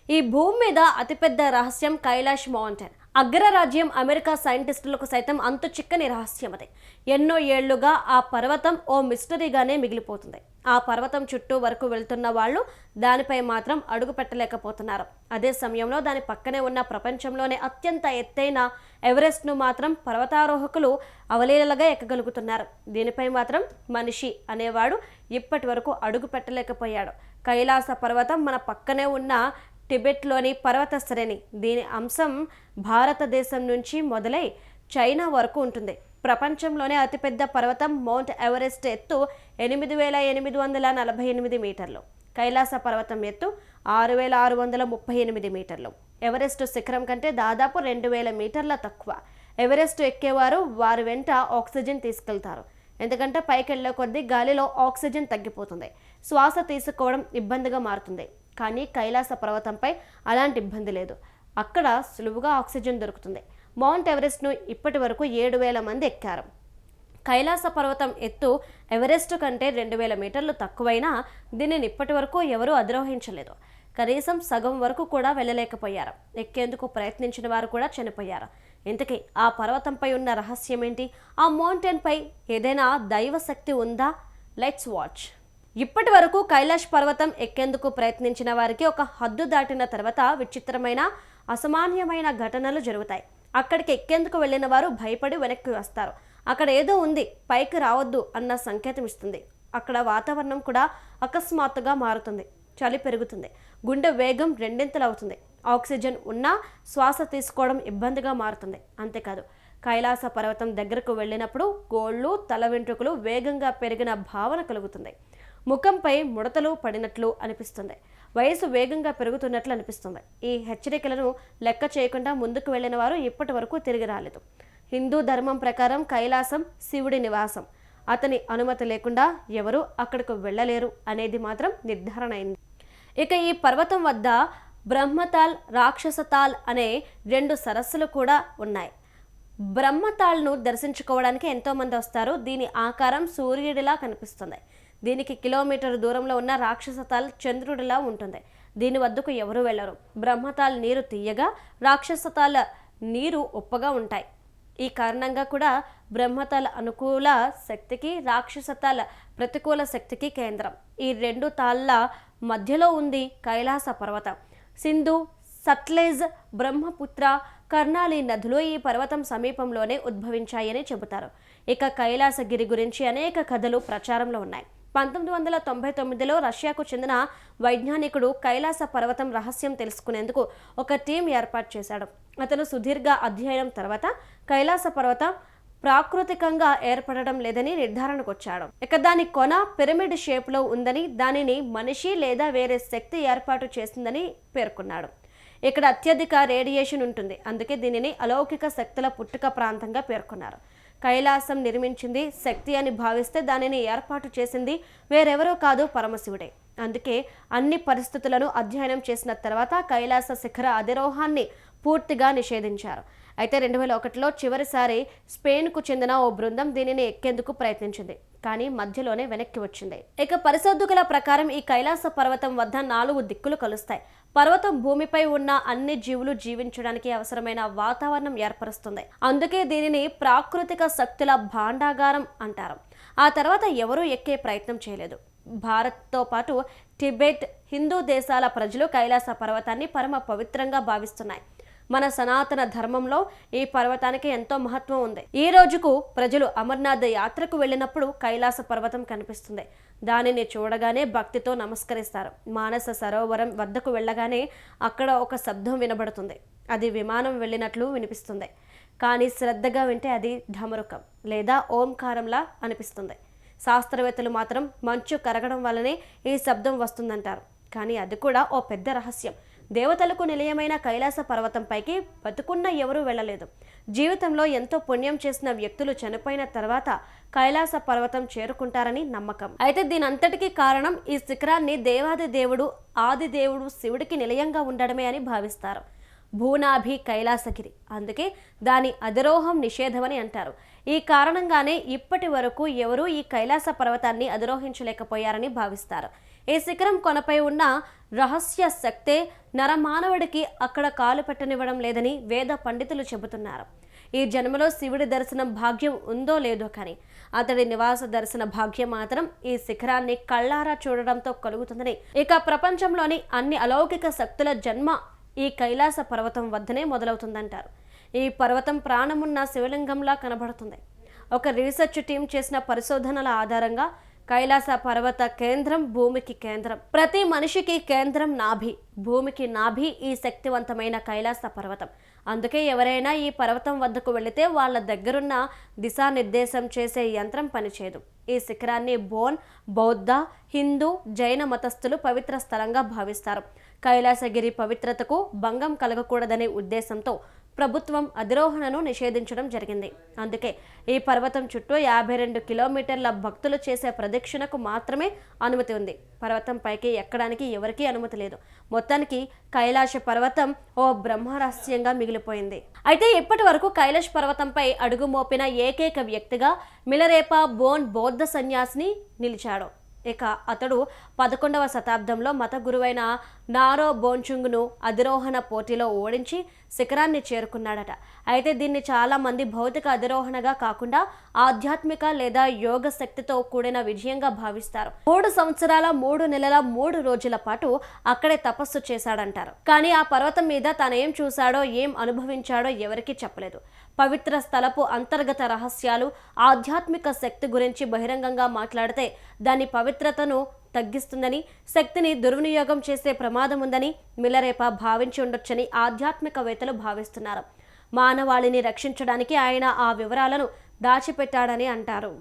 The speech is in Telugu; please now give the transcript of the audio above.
ఈ భూమి మీద అతిపెద్ద రహస్యం కైలాష్ మౌంటైన్. అగ్రరాజ్యం అమెరికా సైంటిస్టులకు సైతం అంతు చిక్కని రహస్యం అది. ఎన్నో ఏళ్లుగా ఆ పర్వతం ఓ మిస్టరీగానే మిగిలిపోతుంది. ఆ పర్వతం చుట్టూ వరకు వెళ్తున్న వాళ్ళు దానిపై మాత్రం అడుగు పెట్టలేకపోతున్నారు. అదే సమయంలో దాని పక్కనే ఉన్న ప్రపంచంలోనే అత్యంత ఎత్తైన ఎవరెస్ట్ను మాత్రం పర్వతారోహకులు అవలీలగా ఎక్కగలుగుతున్నారు. దీనిపై మాత్రం మనిషి అనేవాడు ఇప్పటి వరకు అడుగు పెట్టలేకపోయాడు. కైలాస పర్వతం మన పక్కనే ఉన్న టిబెట్లోని పర్వత శ్రేణి. దీని అంశం భారతదేశం నుంచి మొదలై చైనా వరకు ఉంటుంది. ప్రపంచంలోనే అతిపెద్ద పర్వతం మౌంట్ ఎవరెస్ట్ ఎత్తు 8,848 మీటర్లు. కైలాస పర్వతం ఎత్తు 6,638 మీటర్లు. ఎవరెస్ట్ శిఖరం కంటే దాదాపు 2,000 మీటర్ల తక్కువ. ఎవరెస్ట్ ఎక్కేవారు వారి వెంట ఆక్సిజన్ తీసుకెళ్తారు. ఎందుకంటే పైకి వెళ్లే కొద్దీ గాలిలో ఆక్సిజన్ తగ్గిపోతుంది, శ్వాస తీసుకోవడం ఇబ్బందిగా మారుతుంది. కానీ కైలాస పర్వతంపై అలాంటి ఇబ్బంది లేదు. అక్కడ సులువుగా ఆక్సిజన్ దొరుకుతుంది. మౌంట్ ఎవరెస్ట్ను ఇప్పటి వరకు 7,000 మంది ఎక్కారు. కైలాస పర్వతం ఎత్తు ఎవరెస్ట్ కంటే 2,000 మీటర్లు తక్కువైనా దీనిని ఇప్పటి వరకు ఎవరూ అధిరోహించలేదు. కనీసం సగం వరకు కూడా వెళ్ళలేకపోయారు. ఎక్కేందుకు ప్రయత్నించిన వారు కూడా చనిపోయారు. ఇంతకీ ఆ పర్వతంపై ఉన్న రహస్యం ఏంటి? ఆ మౌంటైన్ పై ఏదైనా దైవ శక్తి ఉందా? Let's watch. ఇప్పటి వరకు కైలాష్ పర్వతం ఎక్కేందుకు ప్రయత్నించిన వారికి ఒక హద్దు దాటిన తర్వాత విచిత్రమైన అసామాన్యమైన ఘటనలు జరుగుతాయి. అక్కడికి ఎక్కేందుకు వెళ్ళిన వారు భయపడి వెనక్కి వస్తారు. అక్కడ ఏదో ఉంది, పైకి రావద్దు అన్న సంకేతం ఇస్తుంది. అక్కడ వాతావరణం కూడా అకస్మాత్తుగా మారుతుంది. చలి పెరుగుతుంది, గుండె వేగం రెండింతలు అవుతుంది. ఆక్సిజన్ ఉన్నా శ్వాస తీసుకోవడం ఇబ్బందిగా మారుతుంది. అంతేకాదు, కైలాస పర్వతం దగ్గరకు వెళ్ళినప్పుడు గోళ్ళు, తల వెంట్రుకలు వేగంగా పెరిగిన భావన కలుగుతుంది. ముఖంపై ముడతలు పడినట్లు అనిపిస్తుంది. వయసు వేగంగా పెరుగుతున్నట్లు అనిపిస్తుంది. ఈ హెచ్చరికలను లెక్క చేయకుండా ముందుకు వెళ్ళిన వారు ఇప్పటి వరకు తిరిగి రాలేదు. హిందూ ధర్మం ప్రకారం కైలాసం శివుడి నివాసం. అతని అనుమతి లేకుండా ఎవరూ అక్కడికి వెళ్ళలేరు అనేది మాత్రం నిర్ధారణ అయింది. ఇక ఈ పర్వతం వద్ద బ్రహ్మతాల్, రాక్షసతాల్ అనే 2 సరస్సులు కూడా ఉన్నాయి. బ్రహ్మతాల్ను దర్శించుకోవడానికి ఎంతోమంది వస్తారు. దీని ఆకారం సూర్యుడిలా కనిపిస్తుంది. దీనికి కిలోమీటర్ దూరంలో ఉన్న రాక్షసతాల్ చంద్రుడిలా ఉంటుంది. దీని వద్దకు ఎవరు వెళ్ళరు. బ్రహ్మతాల్ నీరు తీయగా, రాక్షసతాల్ నీరు ఉప్పగా ఉంటాయి. ఈ కారణంగా కూడా బ్రహ్మతాల్ అనుకూల శక్తికి, రాక్షసతాల్ ప్రతికూల శక్తికి కేంద్రం. ఈ 2 తాళ్ళ మధ్యలో ఉంది కైలాస పర్వతం. సింధు, సట్లెజ్, బ్రహ్మపుత్ర, కర్నాలి నదులు ఈ పర్వతం సమీపంలోనే ఉద్భవించాయని చెబుతారు. ఇక కైలాసగిరి గురించి అనేక కథలు ప్రచారంలో ఉన్నాయి. 1999లో రష్యాకు చెందిన వైజ్ఞానికుడు కైలాస పర్వతం రహస్యం తెలుసుకునేందుకు ఒక టీం ఏర్పాటు చేశాడు. అతను సుదీర్ఘ అధ్యయనం తర్వాత కైలాస పర్వతం ప్రాకృతికంగా ఏర్పడడం లేదని నిర్ధారణకు వచ్చాడు. ఇక దాని కొన పిరమిడ్ షేప్లో ఉందని, దానిని మనిషి లేదా వేరే శక్తి ఏర్పాటు చేసిందని పేర్కొన్నాడు. ఇక్కడ అత్యధిక రేడియేషన్ ఉంటుంది, అందుకే దీనిని అలౌకిక శక్తుల పుట్టుక ప్రాంతంగా పేర్కొన్నారు. కైలాసం నిర్మించింది శక్తి అని భావిస్తే దానిని ఏర్పాటు చేసింది వేరెవరో కాదు, పరమశివుడే. అందుకే అన్ని పరిస్థితులను అధ్యయనం చేసిన తర్వాత కైలాస శిఖర అధిరోహాన్ని పూర్తిగా నిషేధించారు. అయితే 2001లో చివరిసారి స్పెయిన్కు చెందిన ఓ బృందం దీనిని ఎక్కేందుకు ప్రయత్నించింది, కానీ మధ్యలోనే వెనక్కి వచ్చింది. ఇక పరిశోధకుల ప్రకారం ఈ కైలాస పర్వతం వద్ద 4 దిక్కులు కలుస్తాయి. పర్వతం భూమిపై ఉన్న అన్ని జీవులు జీవించడానికి అవసరమైన వాతావరణం ఏర్పరుస్తుంది. అందుకే దీనిని ప్రాకృతిక శక్తుల భాండాగారం అంటారు. ఆ తర్వాత ఎవరూ ఎక్కే ప్రయత్నం చేయలేదు. భారత్తో పాటు టిబెట్, హిందూ దేశాల ప్రజలు కైలాస పర్వతాన్ని పరమ పవిత్రంగా భావిస్తున్నాయి. మన సనాతన ధర్మంలో ఈ పర్వతానికి ఎంతో మహత్వం ఉంది. ఈ రోజుకు ప్రజలు అమర్నాథ్ యాత్రకు వెళ్ళినప్పుడు కైలాస పర్వతం కనిపిస్తుంది. దానిని చూడగానే భక్తితో నమస్కరిస్తారు. మానస సరోవరం వద్దకు వెళ్ళగానే అక్కడ ఒక శబ్దం వినబడుతుంది. అది విమానం వెళ్ళినట్లు వినిపిస్తుంది. కానీ శ్రద్ధగా వింటే అది ఢమరుకం లేదా ఓంకారంలా అనిపిస్తుంది. శాస్త్రవేత్తలు మాత్రం మంచు కరగడం వల్లనే ఈ శబ్దం వస్తుందంటారు. కానీ అది కూడా ఓ పెద్ద రహస్యం. దేవతలకు నిలయమైన కైలాస పర్వతంపైకి బతుకున్న ఎవరూ వెళ్ళలేదు. జీవితంలో ఎంతో పుణ్యం చేసిన వ్యక్తులు చనిపోయిన తర్వాత కైలాస పర్వతం చేరుకుంటారని నమ్మకం. అయితే దీని అంతటికీ కారణం ఈ శిఖరాన్ని దేవాది దేవుడు, ఆది దేవుడు శివుడికి నిలయంగా ఉండడమే అని భావిస్తారు. భూనాభి కైలాసగిరి, అందుకే దాని అధిరోహం నిషేధమని అంటారు. ఈ కారణంగానే ఇప్పటి వరకు ఎవరూ ఈ కైలాస పర్వతాన్ని అధిరోహించలేకపోయారని భావిస్తారు. ఈ శిఖరం కొనపై ఉన్న రహస్య శక్తే నరమానవుడికి అక్కడ కాలు పెట్టనివ్వడం లేదని వేద పండితులు చెబుతున్నారు. ఈ జన్మలో శివుడి దర్శనం భాగ్యం ఉందో లేదో కానీ అతడి నివాస దర్శన భాగ్యం మాత్రం ఈ శిఖరాన్ని కళ్ళారా చూడడంతో కలుగుతుందని, ఇక ప్రపంచంలోని అన్ని అలౌకిక శక్తుల జన్మ ఈ కైలాస పర్వతం వద్దనే మొదలవుతుందంటారు. ఈ పర్వతం ప్రాణమున్న శివలింగంలా కనబడుతుంది. ఒక రీసెర్చ్ టీం చేసిన పరిశోధనల ఆధారంగా కైలాస పర్వత కేంద్రం భూమికి కేంద్రం. ప్రతి మనిషికి కేంద్రం నాభి. భూమికి నాభి ఈ శక్తివంతమైన కైలాస పర్వతం. అందుకే ఎవరైనా ఈ పర్వతం వద్దకు వెళితే వాళ్ళ దగ్గరున్న దిశానిర్దేశం చేసే యంత్రం పనిచేయదు. ఈ శిఖరాన్ని బౌద్ధ, హిందూ, జైన మతస్థులు పవిత్ర స్థలంగా భావిస్తారు. కైలాసగిరి పవిత్రతకు భంగం కలగకూడదనే ఉద్దేశంతో ప్రభుత్వం అధిరోహణను నిషేధించడం జరిగింది. అందుకే ఈ పర్వతం చుట్టూ 52 కిలోమీటర్ల భక్తులు చేసే ప్రదక్షిణకు మాత్రమే అనుమతి ఉంది. పర్వతం పైకి ఎక్కడానికి ఎవరికీ అనుమతి లేదు. మొత్తానికి కైలాస పర్వతం ఓ బ్రహ్మరహస్యంగా మిగిలిపోయింది. అయితే ఇప్పటి వరకు కైలాస పర్వతంపై అడుగు మోపిన ఏకైక వ్యక్తిగా మిలరేపా బౌద్ధ సన్యాసిని నిలిచాడు. ఇక అతడు 11వ శతాబ్దంలో మత గురువైన నారో బోన్చుంగ్ను అధిరోహణ పోటీలో ఓడించి శిఖరాన్ని చేరుకున్నాడట. అయితే దీన్ని చాలా మంది భౌతిక అధిరోహణగా కాకుండా ఆధ్యాత్మిక లేదా యోగ శక్తితో కూడిన విజయంగా భావిస్తారు. 3 సంవత్సరాల 3 నెలల 3 రోజుల పాటు అక్కడే తపస్సు చేశాడంటారు. కానీ ఆ పర్వతం మీద తానేం చూశాడో ఏం అనుభవించాడో ఎవరికీ చెప్పలేదు. పవిత్ర స్థలపు అంతర్గత రహస్యాలు, ఆధ్యాత్మిక శక్తి గురించి బహిరంగంగా మాట్లాడితే దాని పవిత్రతను తగ్గిస్తుందని, శక్తిని దుర్వినియోగం చేసే ప్రమాదం ఉందని మిలరేపా భావించి ఉండొచ్చని ఆధ్యాత్మికవేత్తలు భావిస్తున్నారు. మానవాళిని రక్షించడానికి ఆయన ఆ వివరాలను దాచిపెట్టాడని అంటారు.